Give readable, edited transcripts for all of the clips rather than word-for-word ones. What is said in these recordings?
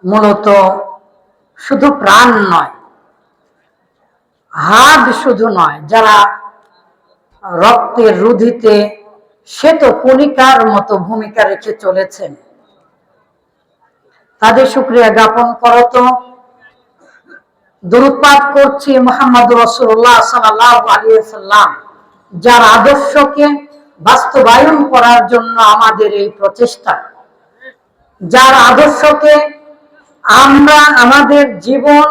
মূলত শুধু প্রাণ নয়, হাড় শুধু নয়, যারা রক্তের রুধিতে শ্বেত কণিকার মতো ভূমিকা রেখে চলেছেন, তাদের শুকরিয়া জ্ঞাপন করত। দরুদ পাঠ করছি মুহাম্মদুর রাসূলুল্লাহ সাল্লাল্লাহু আলাইহি ওয়াসাল্লাম, যার আদর্শকে বাস্তবায়ন করার জন্য আমাদের এই প্রচেষ্টা, যার আদর্শকে আমরা আমাদের জীবন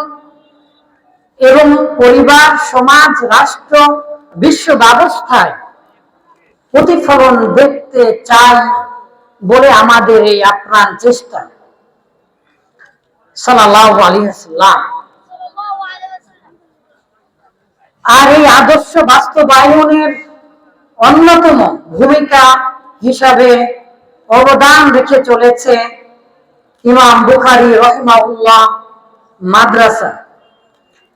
এবং পরিবার, সমাজ, রাষ্ট্র, বিশ্ব ব্যবস্থায় প্রতিফলন দেখতে চাই বলে আমাদের এই আপ্রাণ চেষ্টা। সাল্লাল্লাহু আলাইহি ওয়াসাল্লাম। আর এই আদর্শ বাস্তবায়নের অন্যতম ভূমিকা হিসাবে অবদান রেখে চলেছে ইমাম বুখারী রাহিমাহুল্লাহ মাদ্রাসা।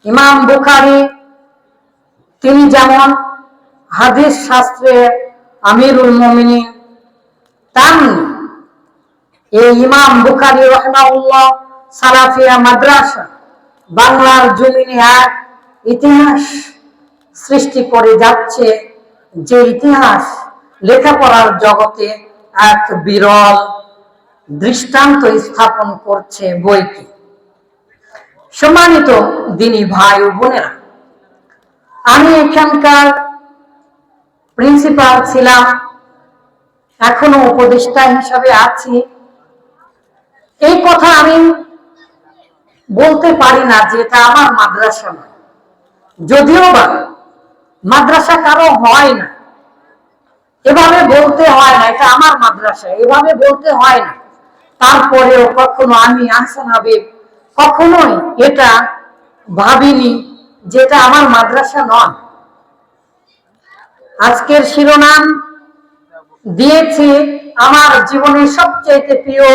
ইমাম বুখারী তিনি যেমন হাদিস শাস্ত্রের আমিরুল মুমিনিন, তেমনি এই ইমাম বুখারী রাহিমাহুল্লাহ সালাফিয়া মাদ্রাসা বাংলার জমিনে এক ইতিহাস সৃষ্টি করে যাচ্ছে, যে ইতিহাস লেখাপড়ার জগতে এক বিরল দৃষ্টান্ত স্থাপন করছে বইটি। সম্মানিত দিনী ভাই ও বোনেরা, আমি এখানকার প্রিন্সিপাল ছিলাম, এখনো উপদেষ্টা হিসাবে আছি। এই কথা আমি বলতে পারি না যে এটা আমার মাদ্রাসা নয়, যদিও বা মাদ্রাসা কারো হয় না, এভাবে বলতে হয় না এটা আমার মাদ্রাসা, এভাবে বলতে হয় না। তারপরেও কখনো আমি আহসান হাবিব কখনোই এটা ভাবিনি যেটা আমার মাদ্রাসা নয়। আজকের শিরোনাম দিয়েছি আমার জীবনের সবচেয়ে প্রিয়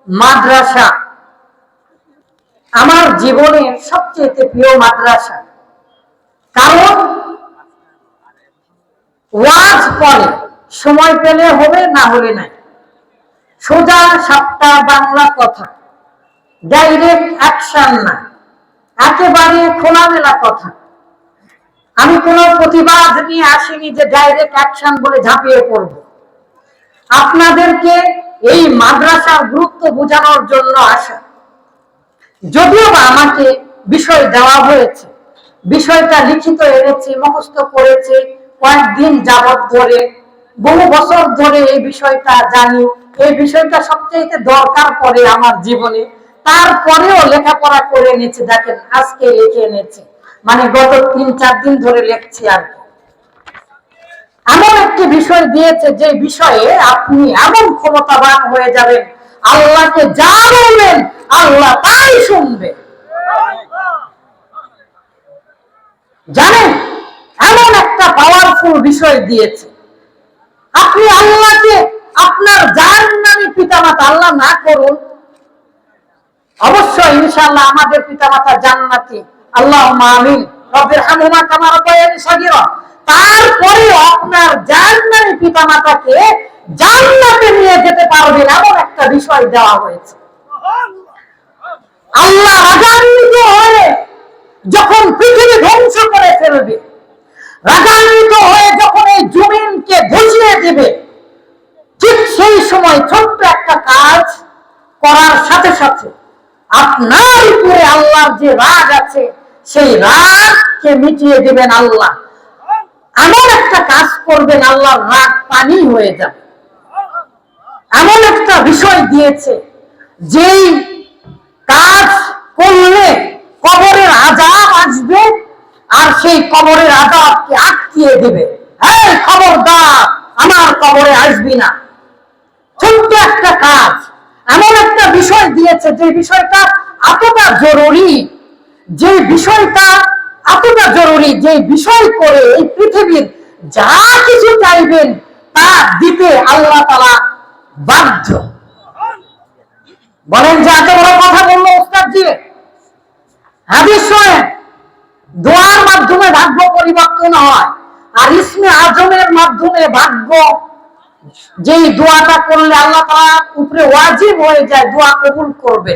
মাদ্রাসা। আমার জীবনের সবচেয়ে প্রিয় মাদ্রাসা, কারণ ওয়াজ পড়ে সময় পেলে হবে, না হলে নাই, সোজা সাপটা বাংলা কথা, ডাইরেক্ট অ্যাকশন না, একেবারে খোলামেলা কথা। আমি কোনো প্রতিবাদ নিয়ে আসিনি যে ডাইরেক্ট অ্যাকশন বলে ঝাঁপিয়ে পড়ব। আপনাদেরকে এই মাদ্রাসার গুরুত্ব বোঝানোর জন্য আসা। যদিও বা আমাকে বিষয় দেওয়া হয়েছে, বিষয়টা লিখিত এনেছি, মুখস্থ করেছি কয়েকদিন যাবৎ ধরে, বহু বছর ধরে এই বিষয়টা জানি, এই বিষয়টা সবচেয়ে দরকার পড়ে আমার জীবনে, তারপরেও লেখাপড়া করে নিয়েছি। দেখেন আজকে লিখে এনেছি, মানে গত 3-4 দিন ধরে লিখছি। আর এমন একটি বিষয় দিয়েছে যে বিষয়ে আপনি এমন ক্ষমতাবান হয়ে যাবেন, আল্লাহকে যা বলবেন আল্লাহ তাই শুনবে। জানেন, এমন একটা পাওয়ারফুল বিষয় দিয়েছে। আপনি আল্লাহকে আপনার জান্নাতি পিতামাতা, আল্লাহ না করুন, অবশ্যই ইনশাআল্লাহ আমাদের পিতামাতা জান্নাতি, আল্লাহুম্মা আমিন, রব্বির হামহুমা কামা রাব্বায়ানি সগীরা, তারপরেও আপনার জান্নাতি পিতামাতাকে জান্নাতে নিয়ে যেতে পারবেন এমন একটা বিষয় দেওয়া হয়েছে। আল্লাহ রাগান্বিত হয়ে যখন পৃথিবী ধ্বংস করে ফেলবে, রাগান্বিত হয়ে যখন এই জমিনকে ধসিয়ে দেবে, ঠিক সেই সময় ছোট্ট একটা কাজ করার সাথে সাথে আপনার উপরে আল্লাহর যে রাগ আছে সেই রাগকে মিটিয়ে দেবেন আল্লাহ। এমন একটা কাজ করবেন আল্লাহর রাগ পানি হয়ে যাবে। এমন একটা বিষয় দিয়েছে, যেই কাজ করলে কবরের আযাব আসবে, আর সেই কবরের আযাবকে আটকিয়ে দেবে। এই খবরদার, আমার কবরে আসবি না। ছোট্ট একটা কাজ, এমন একটা বিষয় দিয়েছে যে বিষয়টা এতটা জরুরি, যে বিষয়টা এতটা জরুরি, যে বিষয় করে এই পৃথিবীর যা কিছু চাইবেন তা দিতে আল্লাহ তাআলা বাধ্য। বলেন যে এত বড় কথা বললো ওস্তাদ জি। হাদিস শোনেন, দোয়ার মাধ্যমে ভাগ্য পরিবর্তন হয়, আর ইসমে আজমের মাধ্যমে ভাগ্য, যেই দোয়াটা করলে আল্লাহ তাআলার উপরে ওয়াজিব হয়ে যায়, দোয়া কবুল করবে।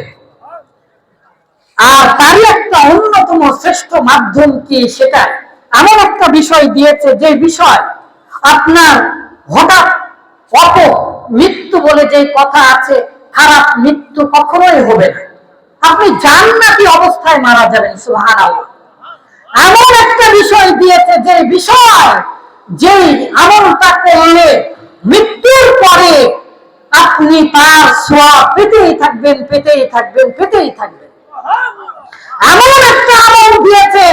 আর তারই একটা অন্যতম শ্রেষ্ঠ মাধ্যম কি, সেটা এমন একটা বিষয় দিয়েছে যে বিষয় আপনার হঠাৎ মৃত্যু বলে যে কথা আছে, খারাপ মৃত্যু কখনোই হবে না। আপনি জান্নাতি অবস্থায় মারা যাবেন, সুবহানাল্লাহ। এমন একটা বিষয় দিয়েছে যে বিষয়, যেই আমলটা করলে মৃত্যুর পরে আপনি তার সওয়াব পেতেই থাকবেন, পেতেই থাকবেন, পেতেই থাকবেন। এমন একটা আমল দিয়েছে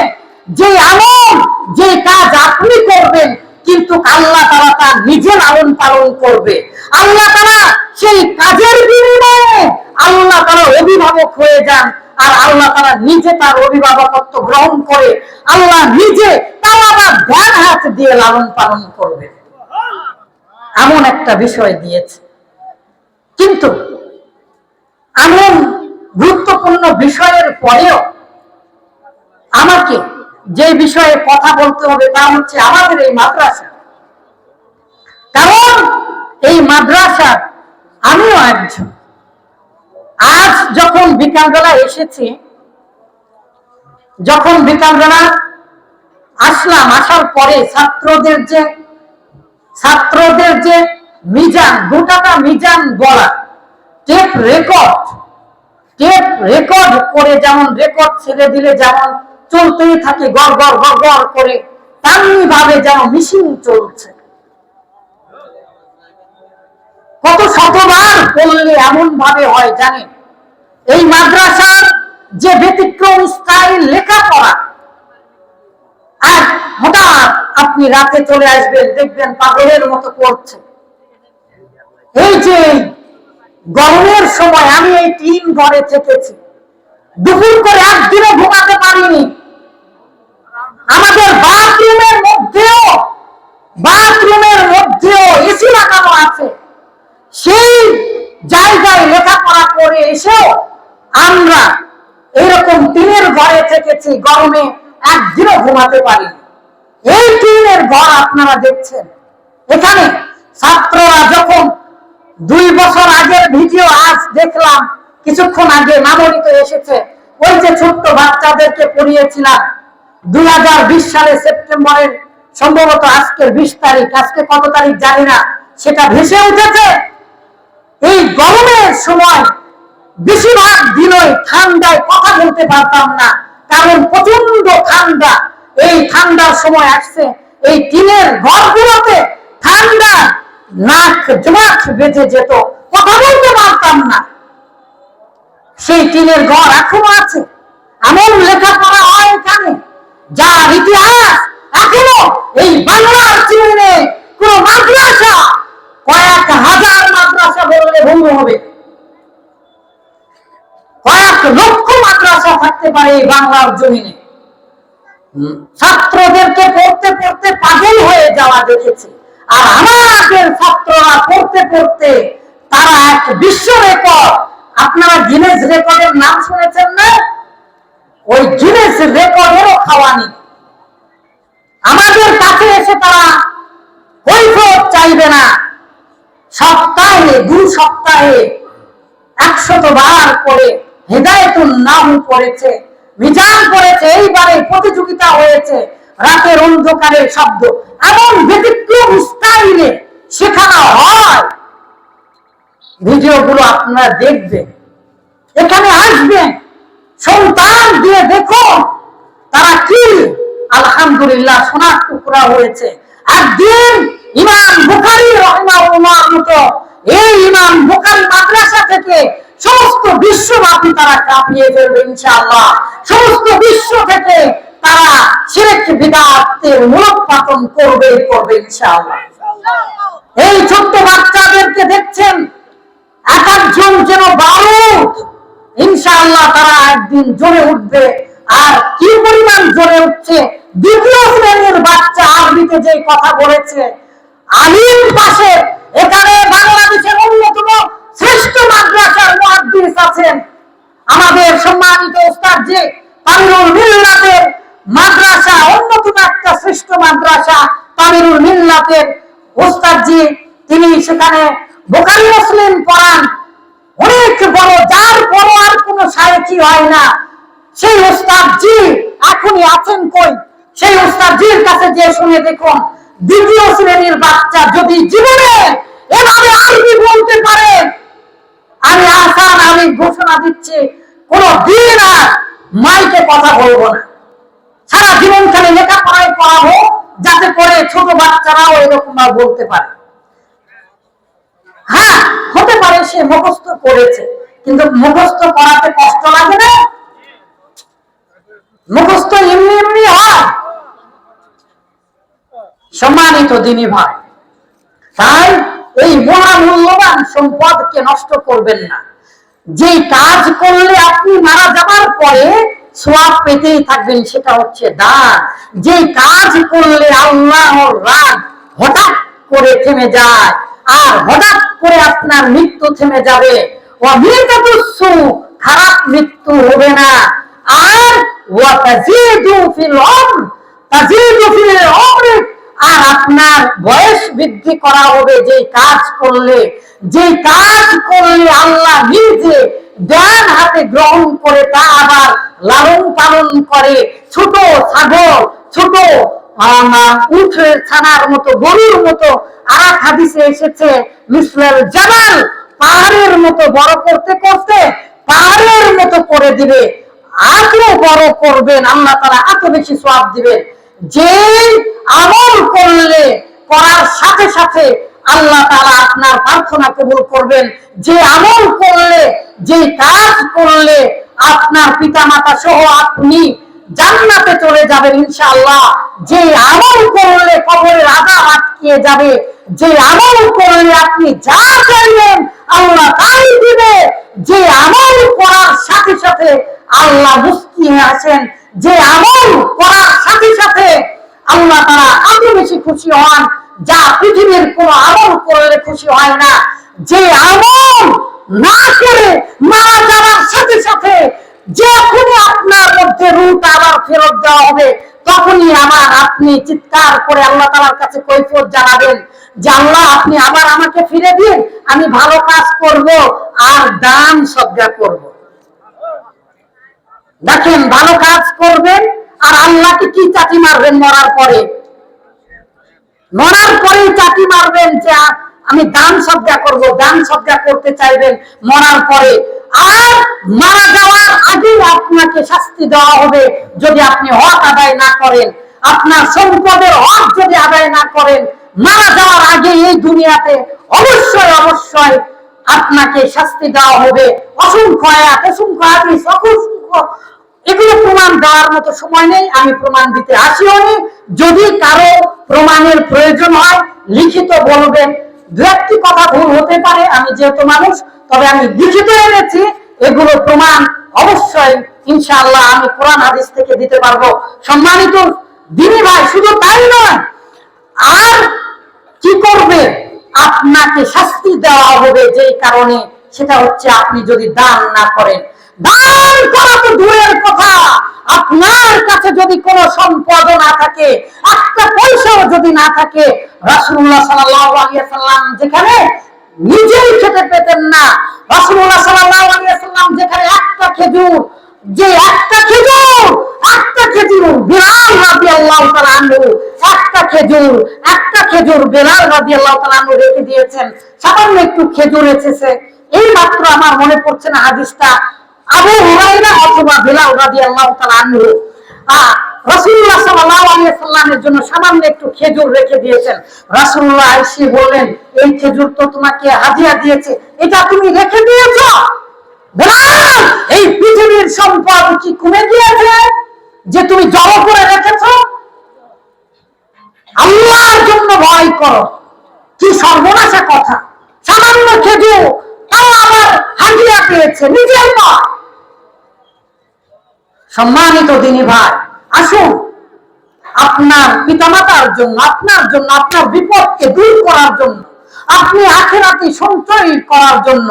যে আমল, যে কাজ আপনি করবেন কিন্তু আল্লাহ তাআলা তার নিজের লালন পালন করবে। আল্লাহ তাআলা সেই কাজের বিনিময়ে আল্লাহ তাআলা অভিভাবক হয়ে যান, আর আল্লাহ তাআলা নিজে তার অভিভাবকত্ব গ্রহণ করে আল্লাহ নিজে তার আবার ধ্যান হাত দিয়ে লালন পালন করবে। এমন একটা বিষয় দিয়েছে। কিন্তু এমন গুরুত্বপূর্ণ বিষয়ের পরেও আমাকে যে বিষয়ে কথা বলতে হবে তা হচ্ছে আমাদের এই মাদ্রাসা। কারণ এই মাদ্রাসা আমিও একজন। আজ যখন বিকালবেলা এসেছি, যখন বিকালবেলা আসলাম, আসার পরে ছাত্রদের যে মিজান, গোটাটা মিজান বলা, টেপ রেকর্ড করে, যেমন রেকর্ড ছেড়ে দিলে যেমন চলতেই থাকে গড় গড় গড় গড় করে, তেমনি ভাবে যেন মেশিন চলছে। কত শতবার পড়লে এমন ভাবে হয় জানেন? এই মাদ্রাসার যে ব্যতিক্রম স্টাইল লেখাপড়া, আর হঠাৎ আপনি রাতে চলে আসবেন, দেখবেন পাগলের মতো পড়ছে। এই যে গরমের সময় আমি এই টিন ঘরে থেকেছি, দুপুর করে একদিনও ঘুমাতে পারিনি। আমাদের বাথরুমের মধ্যেও এসি লাগানো আছে। সেই জায়গায় লেখাপড়া করে এসেও আমরা এরকম টিনের ঘরে থেকেছি, গরমে একদিনও ঘুমাতে পারিনি। এই টিনের ঘর আপনারা দেখছেন। এখানে ছাত্ররা যখন 2 বছর আগের ভিডিও আজ দেখলাম, কিছুক্ষণ আগে মামনি তো এসেছে, ওই যে ছোট্ট বাচ্চাদেরকে পড়িয়েছিলাম 2020 সালে সেপ্টেম্বরের, সম্ভবত আজকের 20 তারিখ, আজকে কত তারিখ জানি না, সেটা ভেসে উঠেছে। এই গরমের সময় বেশিরভাগ দিনই ঠান্ডায় কথা বলতে পারতাম না, কারণ প্রচন্ড ঠান্ডা। এই ঠান্ডার সময় আসছে, এই টিনের ঘরগুলোতে ঠান্ডা নাক জমাট বেঁধে যেত, কথা বলতে পারতাম না। সেই টিনের ঘর এখনো আছে। এমন লেখাপড়া হয় এখানে, যার ইতিহাস এখনো এই বাংলার জীবনে কোন মাদ্রাসা, কয়েক হাজার মাদ্রাসা বললে ভুল হবে, কয়েক লক্ষ মাদ্রাসা থাকতে পারে এই বাংলার জমিনে। ছাত্রদেরকে পড়তে পড়তে পাগল হয়ে যাওয়া দেখেছি। আর আমাদের ছাত্ররা পড়তে পড়তে তারা এক বিশ্ব রেকর্ড, আপনারা গিনেস রেকর্ডের নাম শুনেছেন না? ওই গিনেস রেকর্ডেরও খাওয়ানি। আমাদের কাছে এসে তারা কৈফিয়ত চাইবে না, সপ্তাহে 2 সপ্তাহে 100 বার করে হিদায়াতুন নাম পড়েছে, মিজান পড়েছে। এইবারে প্রতিযোগিতা হয়েছে রাতের অন্ধকারের শব্দ, এমন ব্যতিক্রম স্টাইলে শেখানো হয়। ভিডিওগুলো আপনারা দেখবেন, এখানে আসবেন, সন্তান দিয়ে দেখুন তারা কি আলহামদুলিল্লাহ সোনার টুকরা হয়েছে। একদিন ইমাম বুখারী রাহিমাহুল্লাহর মতো এই ইমাম বুখারী মাদ্রাসা থেকে সমস্ত বিশ্বব্যাপী তারা কাঁপিয়ে ফেলবে ইনশাআল্লাহ। সমস্ত বিশ্ব থেকে তারা শিরক বিদআতের মূলোৎপাটন করবে ইনশাআল্লাহ। এই ছোট্ট বাচ্চাদেরকে দেখছেন, এক একজন যেন বারুদ। ইনশাআল্লাহ তারা একদিন জ্বলে উঠবে। আর কি পরিমাণ জ্বলে উঠছে! 2য় শ্রেণীর বাচ্চা আরবিতে যে কথা বলেছে, আলিম পাশে, এখানে বাংলাদেশের অন্যতম শ্রেষ্ঠ মাদ্রাসার মুহাদ্দিস আছেন আমাদের সম্মানিত ওস্তাদ জি, তামিরুল মিল্লাতের মাদ্রাসা, অন্যতম একটা শ্রেষ্ঠ মাদ্রাসা তামিরুল মিল্লাতের ওস্তাদ জি, তিনি সেখানে বুখারী মুসলিম পড়ান। অনেক বড়, যার বড় আর কোনো শায়েখই হয় না। সেই ওস্তাদ জি এখনই আছেন কই? সেই ওস্তাদ জির কাছে যে শুনে দেখুন, দ্বিতীয় শ্রেণীর বাচ্চা যদি জীবনে এভাবে আরবি বলতে পারে, আমি আসান আমি ঘোষণা দিচ্ছি কোন দিন আর মাইকে কথা বলবো না। সারা জীবন খালি লেখাপড়ায় পড়াবো, যাতে করে ছোট বাচ্চারাও এরকম বলতে পারে। হ্যাঁ, হতে পারে সে মুখস্থ করেছে, কিন্তু মুখস্থ করাতে কষ্ট লাগে না? মুখস্থ এমনি এমনি হয়? সম্মানিত দিনী ভাই, তাই এই মহামূল্যবান সম্পদকে নষ্ট করবেন না। যে কাজ করলে আপনি মারা যাবার পরে সওয়াব পেতেই থাকবেন, সেটা হচ্ছে দান। যে কাজ করলে আল্লাহর রাগ হঠাৎ করে থেমে যায়, আর হঠাৎ করে আপনার মৃত্যু থেমে যাবে, খারাপ মৃত্যু হবে না। আর আর আপনার বয়স বৃদ্ধি করা হবে। যে কাজ করলে আল্লাহ নিজে জ্ঞান হাতে গ্রহণ করে তা আবার লালন পালন করে, ছোট ছাগল, ছোট উঠে ছানার মতো, গরুর মতো। আর এক হাদিসে এসেছে মিসলাল জাবাল, পাহাড়ের মতো বড় করতে করতে পাহাড়ের মতো করে দিবে। এত বড় করবেন, আল্লাহ তাআলা এত বেশি সওয়াব দিবেন। যে আমল করলে করার সাথে সাথে আল্লাহ তাআলা আপনার প্রার্থনা কবুল করবেন। যে আমল করলে, যে কাজ করলে আপনার পিতামাতা সহ আপনি জান্নাতে চলে যাবেন ইনশাআল্লাহ। যে আমল করলে কবরের আযাব আটকে যাবে, যে আমল করলে আপনি যা চাইবেন আল্লাহ তাই দিবে, যে আমল করার সাথে সাথে আল্লাহ মুস্কিন আছেন, যে আমল করার সাথে সাথে আল্লাহ তাআলা এত বেশি খুশি হন যা পৃথিবীর কোন আমল করলে খুশি হয় না। যে আমল না করে মারা যাওয়ার সাথে সাথে যখনই আপনার মধ্যে রূহটা আবার ফেরত দেওয়া হবে, তখনই আপনি চিৎকার করে আল্লাহ তাআলার কাছে কৈফিয়ত জানাবেন যে আল্লাহ আপনি আবার আমাকে ফিরে দিন, আমি ভালো কাজ করব আর দান সদকা করব। দেখেন, ভালো কাজ করবেন আর আল্লাহকে কি চাটি মারবেন মরার পরে? মরার পরে চাটি মারবেন যে আমি দান সদকা করব, দান সদকা করতে চাইবেন মরার পরে। আর মারা যাওয়ার আগে আপনাকে শাস্তি দেওয়া হবে যদি আপনি হক আদায় না করেন, আপনার সম্পদের হক যদি আদায় না করেন। মারা যাওয়ার আগে এই দুনিয়াতে অবশ্যই অবশ্যই আপনাকে শাস্তি দেওয়া হবে। অসংখ্য আয়াত, অসংখ্য হাদিস, অসংখ্য, এগুলো প্রমাণ দেওয়ার মতো সময় নেই, আমি প্রমাণ দিতে আসিওনি। যদি কারো প্রমাণের প্রয়োজন হয় লিখিত বলবেন। দু একটি কথা ভুল হতে পারে, আমি যেহেতু মানুষ, তবে আমি লিখিত এনেছি। এগুলো প্রমাণ অবশ্যই ইনশাআল্লাহ আমি কোরআন হাদিস থেকে দিতে পারবো। সম্মানিত দিনী ভাই, শুধু তাই নয়, আর কি করবে? আপনাকে শাস্তি দেওয়া হবে যেই কারণে, সেটা হচ্ছে আপনি যদি দান না করেন। দান করা তো দূরের কথা, আপনার কাছে যদি কোনো সম্পদ না থাকে, একটা পয়সাও যদি না থাকে, রাসূলুল্লাহ সাল্লাল্লাহু আলাইহি ওয়াসাল্লাম যেখানে নিজেই খেতে পেতেন না, রাসূলুল্লাহ সাল্লাল্লাহু আলাইহি ওয়াসাল্লাম যেখানে একটা খেজুর বিলাল রাদিয়াল্লাহু তাআলা আনহু, একটা খেজুর বিলাল রাদিয়াল্লাহু তাআলা আনহু রেখে দিয়েছেন। সামান্য একটু খেজুর এসেছে, এই মাত্র আমার মনে পড়ছে না হাদিসটা, আবু হুরায়রা অথবা বিলাল রাদিয়াল্লাহু তাআলা আনহু রাসূলুল্লাহ সাল্লাল্লাহু আলাইহি ওয়াসাল্লামের জন্য সামান্য একটু খেজুর রেখে দিয়েছেন। রাসূলুল্লাহ এসে বললেন, এই খেজুর তো তোমাকে হাদিয়া দিয়েছে, এটা তুমি রেখে দিয়েছো? বিলাল, এই পৃথিবীর সম্পদ কি কমে গিয়েছে যে তুমি জড়ো করে রেখেছো? আল্লাহর জন্য ভয় করো। কি সর্বনাশা কথা! সামান্য খেজুর, তাও আবার হাদিয়া পেয়েছে, নিজের নয়। সম্মানিত দিনী ভাই, আসুন আপনার পিতামাতার জন্য, আপনার জন্য, আপনার বিপদকে দূর করার জন্য, আপনি আখিরাতে সঞ্চয় করার জন্য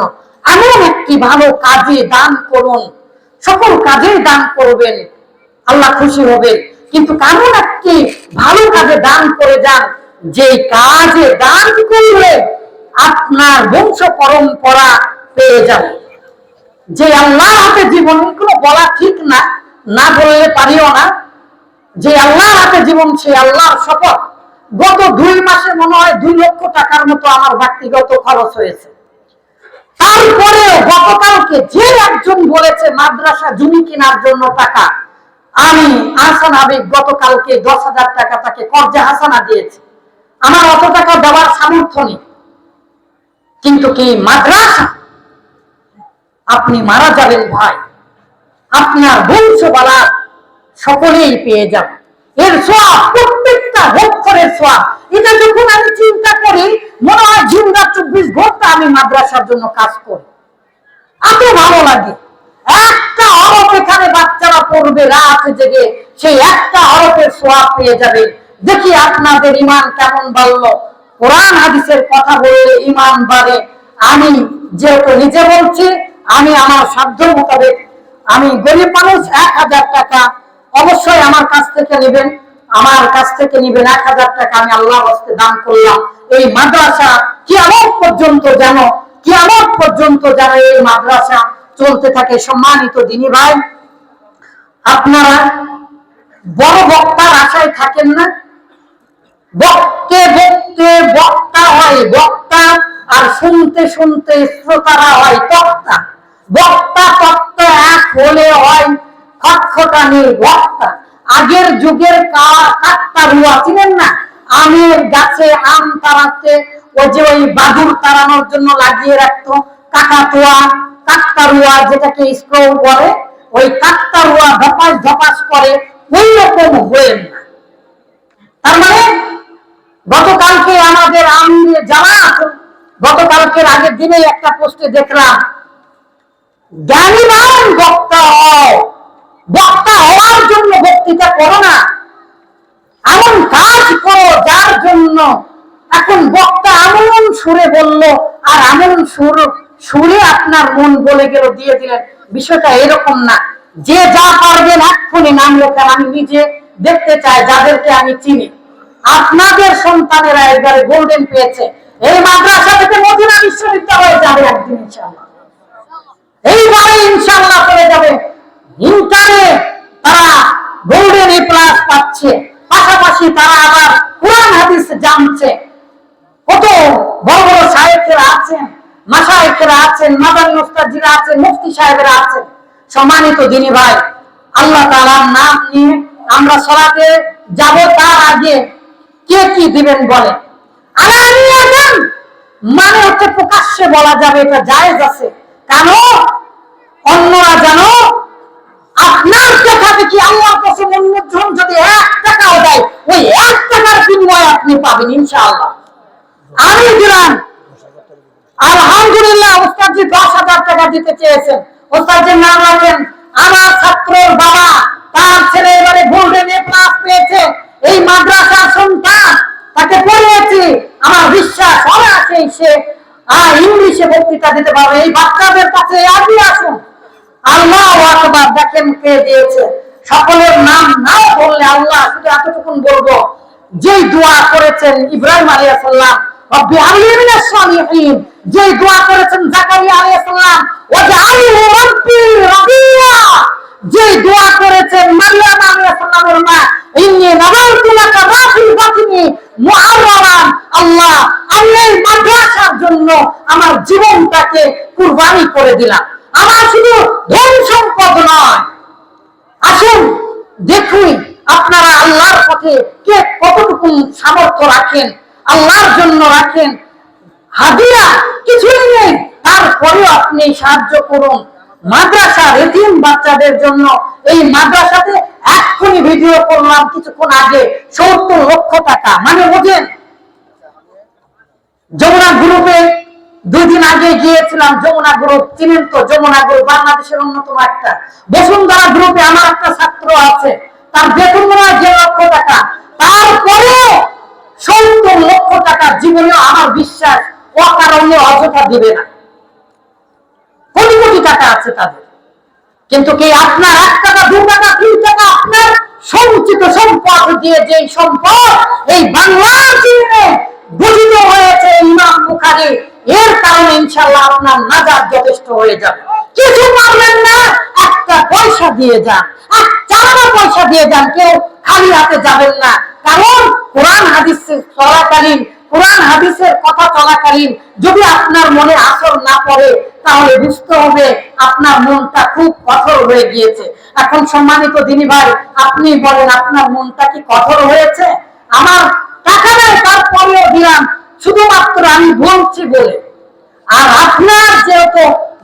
এমন একটি ভালো কাজে দান করুন। সকল কাজে দান করবেন, আল্লাহ খুশি হবেন। কিন্তু এমন একটি ভালো কাজে দান করে যান, যে কাজে দান করলে আপনার বংশ পরম্পরা পেয়ে যাবে। যে আল্লাহর হাতে জীবন, এগুলো বলা ঠিক না, না বললে পারিও না, যে আল্লাহর হাতে জীবন, সে আল্লাহর শপথ, গত 2 মাসে মনে হয় 2 লক্ষ টাকার মতো আমার ব্যক্তিগত খরচ হয়েছে। তারপরেও গতকালকে যে একজন বলেছে মাদ্রাসা জমি কেনার জন্য টাকা, আমি আহসান হাবিব গতকালকে 10,000 টাকা তাকে কর্জা হাসানা দিয়েছি। আমার অত টাকা দেওয়ার সামর্থ্য নেই, কিন্তু কি মাদ্রাসা, আপনি মারা যাবেন ভাই, আপনার বংশবালা সকলেই পেয়ে যাবে এর সওয়াব, প্রত্যেকটা অক্ষরের সওয়াব। এটা যখন আমি চিন্তা করি মনে হয় জিন্দা 24 ঘন্টা আমি মাদ্রাসার জন্য কাজ করি, এত ভালো লাগে। একটা হরফ এখানে বাচ্চারা পড়বে রাত জেগে, সেই একটা হরফের সওয়াব পেয়ে যাবে। দেখি আপনাদের ঈমান কেমন বাড়লো। কোরআন হাদিসের কথা বললে ঈমান বাড়ে। আমি যেহেতু নিজে বলছি, আমি আমার সাধ্য মোতাবেক, আমি গরিব মানুষ, 1000 টাকা অবশ্যই আমার কাছ থেকে নেবেন, আমার কাছ থেকে নেবেন 1000 টাকা আমি আল্লাহর রাস্তায় দান করলাম। এই মাদ্রাসা কিয়ামত পর্যন্ত যেন এই মাদ্রাসা চলতে থাকে। সম্মানিত দিনী ভাই, আপনারা বড় বক্তার আশায় থাকেন না, বক্তে বক্তে বক্তা হয় বক্তা, আর শুনতে শুনতে শ্রোতারা হয় তক্তা। বক্তা তক্তা এক হলে হয় খটখটানি বক্তা। আগের যুগের কাকতারুয়া চিনেন না, আমের গাছে আম তাড়াতে ওই বাদুর তাড়ানোর জন্য লাগিয়ে রাখতো কাকতারুয়া, যেটাকে স্ক্রো বলে, ওই কাকতারুয়া ধপাস ধপাস করে, ওই রকম হয়ে না। তার মানে গতকালকে আমাদের আমিরে জামাত, গতকালকের আগের দিনে একটা পোস্টে দেখলাম, জ্ঞানীমান বক্তা হও, বক্তা হওয়ার জন্য বক্তৃতা করো না, এমন কাজ করো যার জন্য। এখন বক্তা এমন সুরে বললো, আর এমন সুরে আপনার মন বলে গেল, দিয়ে দিলেন। বিষয়টা এরকম না, যে যা পারবেন এক্ষুনি নাম লেখান। আমি নিজে দেখতে চাই যাদেরকে আমি চিনি, আপনাদের সন্তানেরা এবারে গোল্ডেন পেয়েছে, এই মাদ্রাসা থেকে মদিনা বিশ্ববিদ্যালয়ে যাবে একদিন ইনশাআল্লাহ, এইবারে ইনশাআল্লাহ চলে যাবে। ইন্টারে তারা গোল্ডেন এ প্লাস পাচ্ছে, পাশাপাশি তারা আবার কোরআন হাদিস জানছে। কত বড় বড় শায়েখেরা আছেন, মাশায়েখেরা আছেন, মাদানী উস্তাদজিরা আছেন, মুফতি সাহেবেরা আছেন। সম্মানিত দিনী ভাই, আল্লাহ তাআলার নাম নিয়ে আমরা সালাতে যাব, তার আগে কে কি দিবেন বলেন? আলানিয়াতান মানে হচ্ছে প্রকাশ্যে বলা যাবে, এটা জায়েজ আছে। কেন? অন্যরা জানো আপনার কথা দেখি আল্লাহর কসম, অন্যজন যদি 1 টাকাও দেয়, ওই 1 টাকার বিনিময়ে আপনি পাবেন ইনশাআল্লাহ। আমি দিলাম, আলহামদুলিল্লাহ। উস্তাদজি 10,000 টাকা দিতে চেয়েছেন, উস্তাদজির নাম রাখেন আমার ছাত্রের বাবা, তার ছেলে এবারে গোল্ডেন এ প্লাস পেয়েছে, এই মাদ্রাসার সন্তান, তাকে পড়িয়েছি। আমার বিশ্বাস অনায়াসেই সে ইংলিশে বক্তৃতা দিতে পারবে। এই বাচ্চাদের কাছে আগে আসুন। আল্লাহু আকবার, দেখেন কে দিয়েছে। সকলের নাম নাও বললে আল্লাহ, শুধু এতটুকুন বলবো, যেই দোয়া করেছেন ইব্রাহিম আলাইহিস সালাম, রব্বি হাবলি মিনাস সালিহিন, যেই দোয়া করেছেন জাকারিয়া আলাইহিস সালাম, ওয়াজআলহু রাব্বি রাদিয়া, যেই দোয়া করেছেন মারইয়াম আলাইহিস সালামের মা, ইন্নী নাযারতু লাকা মা ফি বাতনি মুহাররারান, আল্লাহ আমি এই মাদ্রাসার জন্য আমার জীবনটাকে কুরবানি করে দিলাম। আমার শুধু ধন সম্পদ নয়, আসুন দেখুন আপনারা আল্লাহর পথে কে কতটুকু সামর্থ্য রাখেন, আল্লাহর জন্য রাখেন। হাদিয়া কিছুই নেই, তারপরেও আপনি সাহায্য করুন মাদ্রাসার এতিম বাচ্চাদের জন্য। এই মাদ্রাসাতে এক্ষুনি ভিডিও করলাম কিছুক্ষণ আগে, 70 লক্ষ টাকা, মানে বোঝেন। যমুনা গ্রুপে 2 দিন আগে গিয়েছিলাম, যমুনা গ্রুপ চিনেন তো? যমুনা গ্রুপ বাংলাদেশের অন্যতম একটা। বসুন্ধরা গ্রুপে আমার একটা ছাত্র আছে, তার বেতন মনে হয় 1.5 লক্ষ টাকা, তারপরেও 70 লক্ষ টাকা জীবনেও আমার বিশ্বাস অকারণে অযথা দিবে না। কোটি কোটি টাকা আছে তাদের, কিন্তু কি আপনার 1 টাকা 2 টাকা 3 টাকা আপনার সঞ্চিত সম্পদ দিয়ে, যে সম্পদ এই বাংলার জমিনে গঠিত হয়েছে ইমাম বুখারী, এর কারণে ইনশাআল্লাহ আপনার নাজাত যথেষ্ট হয়ে যাবে। কিছু পারলেন না, 1 পয়সা দিয়ে যান, আর চালানো পয়সা দিয়ে যান, কেউ খালি হাতে যাবেন না। কারণ কোরআন হাদিসের চলাকালীন, কোরআন হাদিসের কথা চলাকালীন যদি আপনার মনে আসর না পড়ে, তাহলে বুঝতে হবে আপনার মনটা খুব কঠোর হয়ে গিয়েছে। এখন সম্মানিত দিনী ভাই, আপনি বলেন আপনার মনটা কি কঠোর হয়েছে? আমার টাকা নেই তারপরেও দিলাম, শুধুমাত্র আমি বলছি বলে। আর আপনার যেহেতু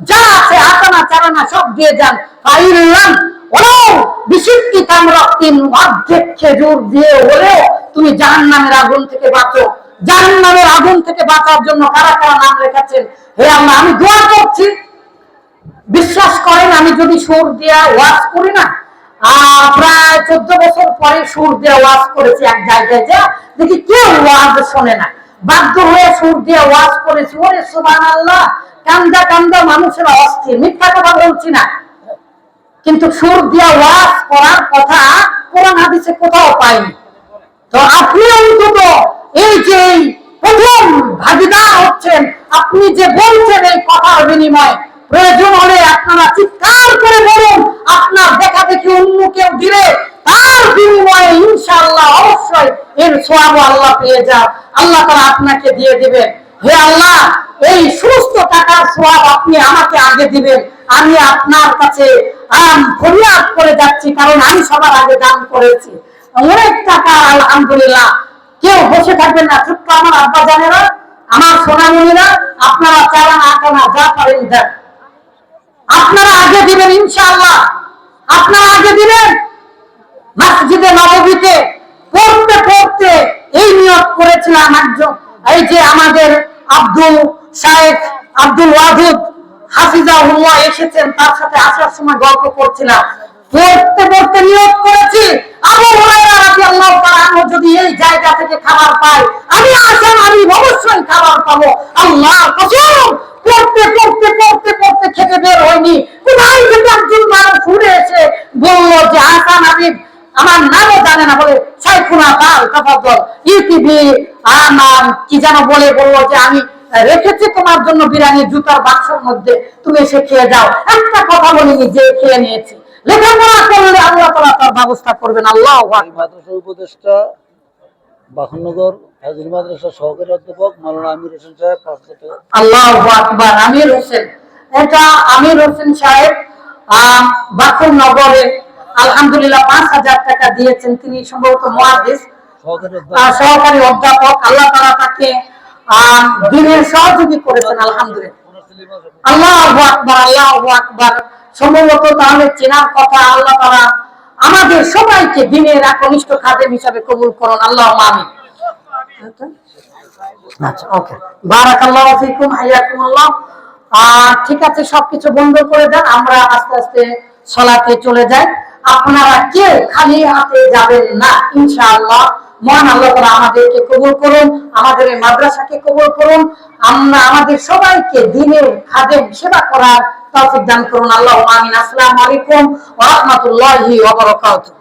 যা আছে আটানা চারানা সব দিয়ে যান, ফাইলাম ওরাও বিশুদ্ধি তামরাতিন, অর্ধেক খেজুর দিয়ে হলেও তুমি জাহান্নামের আগুন থেকে বাঁচো। জাহান্নামের আগুন থেকে বাঁচার জন্য কারা কারা নাম রেখেছেন? হে আল্লাহ, আমি দোয়া করছি, বিশ্বাস করেন আমি যদি সুর দিয়া ওয়াজ করি না, প্রায় 14 বছর পরে সুর দিয়ে ওয়াজ করেছি এক জায়গায়, যা দেখি কেউ ওয়াজ শোনে না, বাধ্য হয়ে সুর দিয়ে ওয়াজ করেছি। ওরে সুবহানাল্লাহ, কান্দা কান্দা মানুষেরা অস্থির, মিথ্যা কথা বলছি না। কিন্তু সুর দিয়ে ওয়াজ করার কথা কোরআন হাদিসে কোথাও পাইনি। তো আপনি অন্তত এই যে প্রথম ভাগিদার হচ্ছেন, আপনি যে বলছেন এই কথার বিনিময়ে, প্রয়োজন হলে আপনারা চিৎকার করে বলুন, আপনার দেখা দেখি অন্য কেউ দিলে তার বিনিময়ে ইনশাআল্লাহ অবশ্যই এর সওয়াব আল্লাহ পেয়ে যান, আল্লাহ তাআলা আপনাকে দিয়ে দিবেন। হে আল্লাহ, এই সমস্ত টাকার সওয়াব আপনি আমাকে আগে দিবেন। আমি আপনার কাছে ফরিয়াদ করে যাচ্ছি, কারণ আমি সবার আগে দান করেছি অনেক টাকা, আলহামদুলিল্লাহ। কেউ বসে থাকবেন না, ছোট্ট আমার আব্বা জানেরা, আমার সোনামণিরা, আপনারা চালান আটানা যা পারেন দেন, আপনারা আগে দিবেন ইনশাআল্লাহ, আপনারা আগে দিবেন। মসজিদে নববীতে পড়তে পড়তে এই নিয়ত করেছিলাম, একজন এই যে আমাদের আব্দুল শাইখ আব্দুল ওয়াদুদ হাফিজাহুল্লাহ এসেছেন, তার সাথে আসার সময় গল্প করছিলাম, পড়তে পড়তে নিয়ত করেছি আবু হুরায়রা রাদিয়াল্লাহু তাআলা আনহু যদি এই জায়গা থেকে খাবার পায়, আমি আসাম আমি অবশ্যই খাবার পাবো, আল্লাহর কসম। পড়তে পড়তে পড়তে পড়তে খেতে বের হয়নি, কোথায় থেকে একজন মানুষ ঘুরে এসে বললো যে হাসান হাবিব, আমার নামও জানে না, বলে সাইফুনা তাল তাফাদ্দল ইউটিভি নাম কি যেন বলে, বললো যে আমি রেখেছি তোমার জন্য বিরিয়ানি জুতার বাক্সের মধ্যে, তুমি এসে খেয়ে যাও। একটা কথা বলিনি যে খেয়ে নিয়েছি। লেখাপড়া করলে আল্লাহ তাআলা তার ব্যবস্থা করবেন। আল্লাহু আকবার। মাদ্রাসা উপদেষ্টা বাখনগর হাজির মাদ্রাসা সহকারী অধ্যাপক মাওলানা আমির হোসেন সাহেব 500 টাকা। আল্লাহু আকবার। আমির হোসেন, এটা আমির হোসেন সাহেব বাখনগরে আলহামদুলিল্লাহ 5000 টাকা দিয়েছেন। তিনি সম্ভবত মুহাদ্দিস সহকারী অধ্যাপক। আল্লাহ তাআলা তাকে দিনের সহযোগী করেছেন, আলহামদুলিল্লাহ। আল্লাহু আকবার, আল্লাহু আকবার। সম্ভবত তাহলে চেনার কথা। আল্লাহ তাআলা আমাদের সবাইকে দিনের একনিষ্ঠ খাদেম হিসাবে কবুল করুন, আল্লাহুম্মা আমিন। আচ্ছা, ওকে, বারাকাল্লাহু ফিকুম, হাইয়াকুমুল্লাহ। ঠিক আছে, সবকিছু বন্ধ করে দেন, আমরা আস্তে আস্তে সালাতে চলে যাই। আপনারা কেউ খালি হাতে যাবেন না ইনশাআল্লাহ। মহান আল্লাহ তাআলা আমাদেরকে কবুল করুন, আমাদের এই মাদ্রাসাকে কবুল করুন, আমরা আমাদের সবাইকে দ্বীনের খাদেম সেবা করার তৌফিক দান করুন, আল্লাহুম্মা আমিন। আসসালামু আলাইকুম ওয়া রাহমাতুল্লাহি ওয়া বারাকাতুহু।